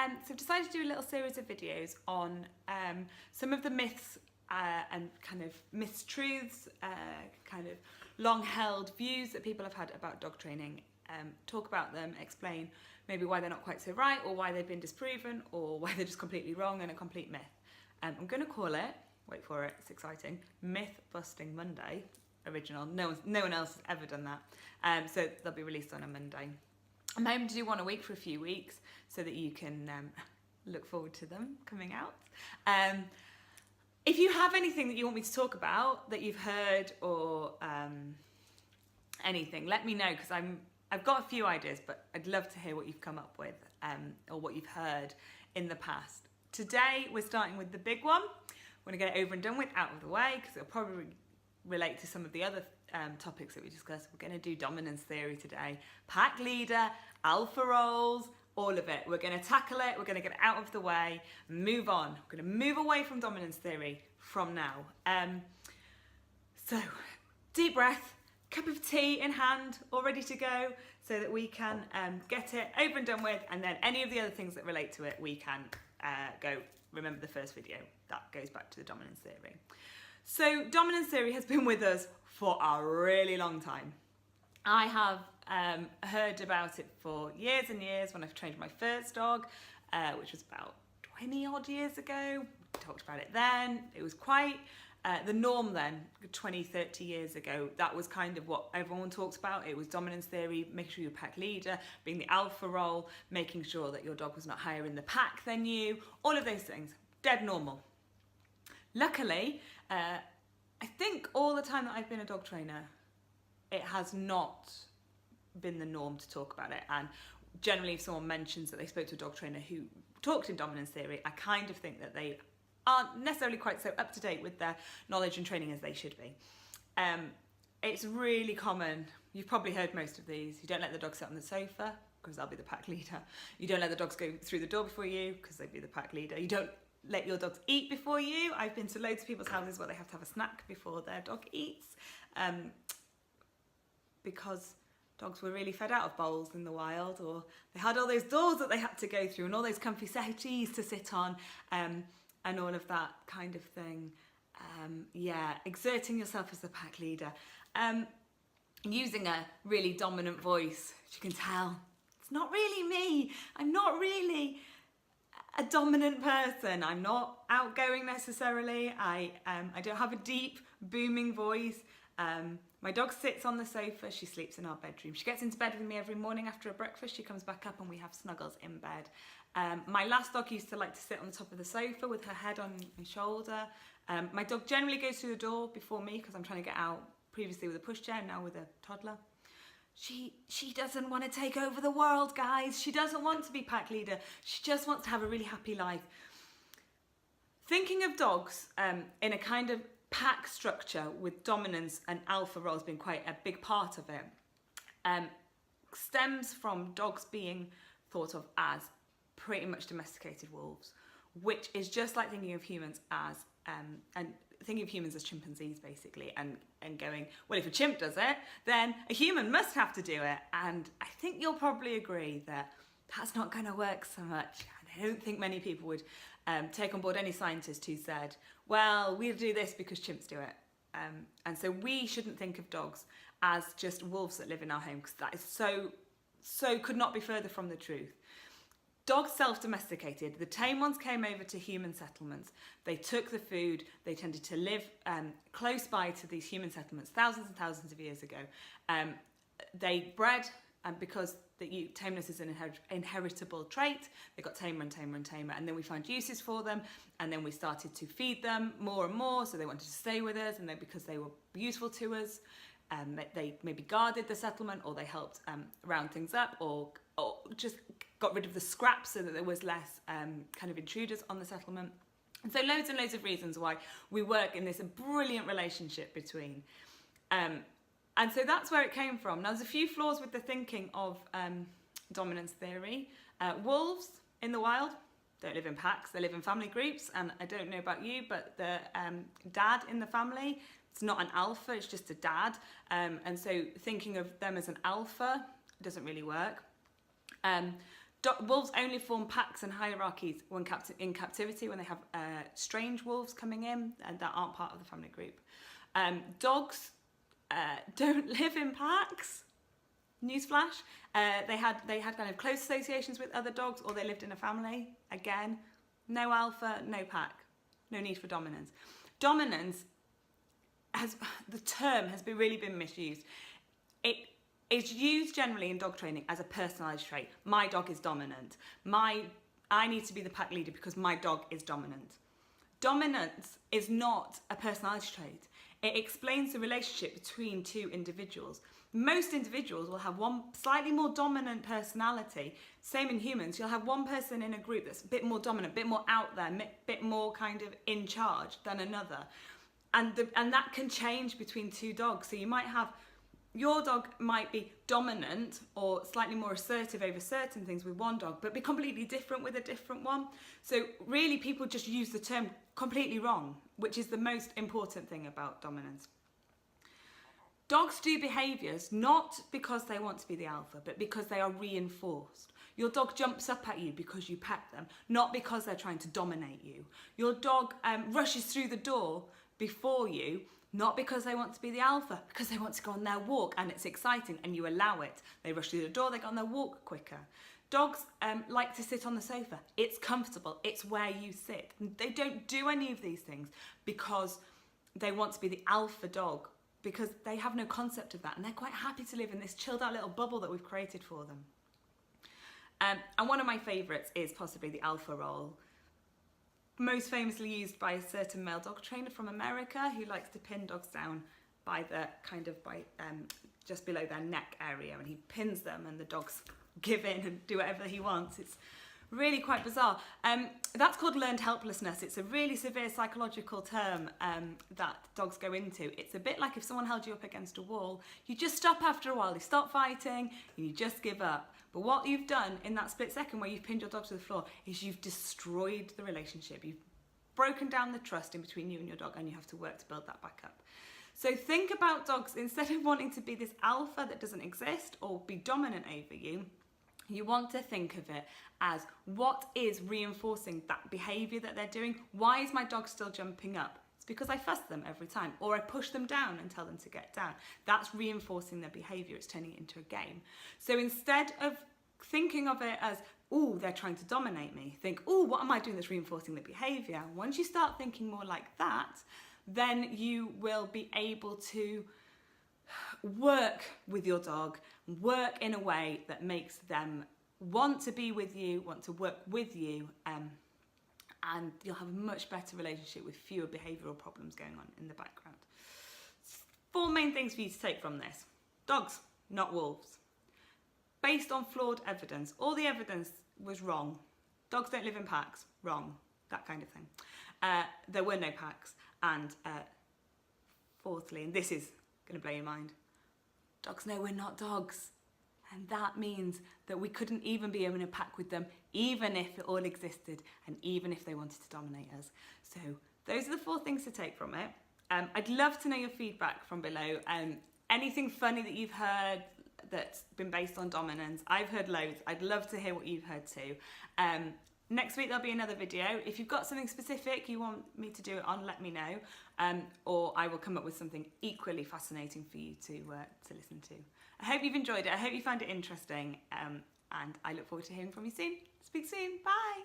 So I've decided to do a little series of videos on some of the myths and kind of mistruths, kind of long-held views that people have had about dog training. Talk about them, explain maybe why they're not quite so right, or why they've been disproven, or why they're just completely wrong and a complete myth. I'm going to call it, wait for it, it's exciting, Myth Busting Monday. Original. No one else has ever done that. So they'll be released on a Monday. I'm hoping to do one a week for a few weeks so that you can look forward to them coming out. If you have anything that you want me to talk about that you've heard or anything, let me know, because I've got a few ideas, but I'd love to hear what you've come up with or what you've heard in the past. Today we're starting with the big one. We're going to get it over and done with, out of the way, because it'll probably relate to some of the other topics that we discussed. We're going to do dominance theory today, pack leader, alpha roles, all of it. We're going to tackle it, we're going to get it out of the way, move on. We're going to move away from dominance theory from now. So, deep breath, cup of tea in hand, all ready to go, so that we can get it over and done with, and then any of the other things that relate to it, we can go, remember the first video, that goes back to the dominance theory. So dominance theory has been with us for a really long time. I have heard about it for years and years when I've trained my first dog, which was about 20 odd years ago. We talked about it then. It was quite the norm then, 20, 30 years ago. That was kind of what everyone talked about. It was dominance theory, making sure you're pack leader, being the alpha role, making sure that your dog was not higher in the pack than you, all of those things, dead normal. Luckily, I think all the time that I've been a dog trainer, it has not been the norm to talk about it. And generally, if someone mentions that they spoke to a dog trainer who talked in dominance theory, I kind of think that they aren't necessarily quite so up to date with their knowledge and training as they should be. It's really common. You've probably heard most of these. You don't let the dog sit on the sofa, because they'll be the pack leader. You don't let the dogs go through the door before you, because they'll be the pack leader. You don't let your dogs eat before you. I've been to loads of people's houses where they have to have a snack before their dog eats, because dogs were really fed out of bowls in the wild, or they had all those doors that they had to go through and all those comfy settees to sit on, and all of that kind of thing. Yeah, exerting yourself as the pack leader, using a really dominant voice, as you can tell. It's not really me. I'm not really a dominant person. I'm not outgoing necessarily. I don't have a deep, booming voice. My dog sits on the sofa. She sleeps in our bedroom. She gets into bed with me every morning after a breakfast. She comes back up and we have snuggles in bed. My last dog used to like to sit on the top of the sofa with her head on my shoulder. My dog generally goes through the door before me, because I'm trying to get out, previously with a pushchair, now with a toddler. She doesn't want to take over the world, guys. She doesn't want to be pack leader. She just wants to have a really happy life. Thinking of dogs in a kind of pack structure with dominance and alpha roles being quite a big part of it, stems from dogs being thought of as pretty much domesticated wolves, which is just like thinking of humans as and thinking of humans as chimpanzees, basically, and going, well, if a chimp does it, then a human must have to do it. And I think you'll probably agree that that's not going to work so much. And I don't think many people would take on board any scientist who said, well, we'll do this because chimps do it. And so we shouldn't think of dogs as just wolves that live in our home, because that is so could not be further from the truth. Dogs self-domesticated. The tame ones came over to human settlements. They took the food. They tended to live close by to these human settlements thousands and thousands of years ago. They bred, and because tameness is an inheritable trait, they got tamer and tamer and tamer, and then we found uses for them, and then we started to feed them more and more, so they wanted to stay with us, and then because they were useful to us, they maybe guarded the settlement, or they helped round things up, or just got rid of the scraps so that there was less kind of intruders on the settlement. And so loads and loads of reasons why we work in this brilliant relationship between. And so that's where it came from. Now, there's a few flaws with the thinking of dominance theory. Wolves in the wild don't live in packs, they live in family groups. And I don't know about you, but the dad in the family, it's not an alpha, it's just a dad. And so thinking of them as an alpha doesn't really work. Wolves only form packs and hierarchies when in captivity, when they have strange wolves coming in and that aren't part of the family group. Dogs don't live in packs. Newsflash. They had kind of close associations with other dogs, or they lived in a family. Again, no alpha, no pack, no need for dominance. Dominance the term has really been misused. It is used generally in dog training as a personalised trait. My dog is dominant. I need to be the pack leader because my dog is dominant. Dominance is not a personality trait. It explains the relationship between two individuals. Most individuals will have one slightly more dominant personality. Same in humans. You'll have one person in a group that's a bit more dominant, a bit more out there, a bit more kind of in charge than another. And that can change between two dogs. So you might have, your dog might be dominant or slightly more assertive over certain things with one dog, but be completely different with a different one. So really people just use the term completely wrong, which is the most important thing about dominance. Dogs do behaviours not because they want to be the alpha, but because they are reinforced. Your dog jumps up at you because you pet them, not because they're trying to dominate you. Your dog rushes through the door before you, not because they want to be the alpha, because they want to go on their walk and it's exciting and you allow it. They rush through the door, they go on their walk quicker. Dogs like to sit on the sofa. It's comfortable, it's where you sit. They don't do any of these things because they want to be the alpha dog, because they have no concept of that and they're quite happy to live in this chilled out little bubble that we've created for them. And one of my favourites is possibly the alpha role. Most famously used by a certain male dog trainer from America who likes to pin dogs down by the just below their neck area, and he pins them and the dogs give in and do whatever he wants. It's really quite bizarre. That's called learned helplessness. It's a really severe psychological term that dogs go into. It's a bit like if someone held you up against a wall, you just stop after a while, you stop fighting and you just give up. But what you've done in that split second where you've pinned your dog to the floor is you've destroyed the relationship. You've broken down the trust in between you and your dog, and you have to work to build that back up. So think about dogs, instead of wanting to be this alpha that doesn't exist or be dominant over you, you want to think of it as what is reinforcing that behaviour that they're doing. Why is my dog still jumping up? It's because I fuss them every time, or I push them down and tell them to get down. That's reinforcing their behaviour. It's turning it into a game. So instead of thinking of it as, oh, they're trying to dominate me, think, oh, what am I doing that's reinforcing the behaviour? Once you start thinking more like that, then you will be able to work with your dog, work in a way that makes them want to be with you, want to work with you, and you'll have a much better relationship with fewer behavioural problems going on in the background. 4 main things for you to take from this. Dogs, not wolves. Based on flawed evidence. All the evidence was wrong. Dogs don't live in packs. Wrong. That kind of thing. There were no packs. And fourthly, and this is going to blow your mind, dogs know we're not dogs. And that means that we couldn't even be in a pack with them, even if it all existed and even if they wanted to dominate us. So those are the 4 things to take from it. I'd love to know your feedback from below. Anything funny that you've heard that's been based on dominance. I've heard loads. I'd love to hear what you've heard too. Next week there'll be another video. If you've got something specific you want me to do it on, let me know. Or I will come up with something equally fascinating for you to listen to. I hope you've enjoyed it. I hope you found it interesting. And I look forward to hearing from you soon. Speak soon. Bye.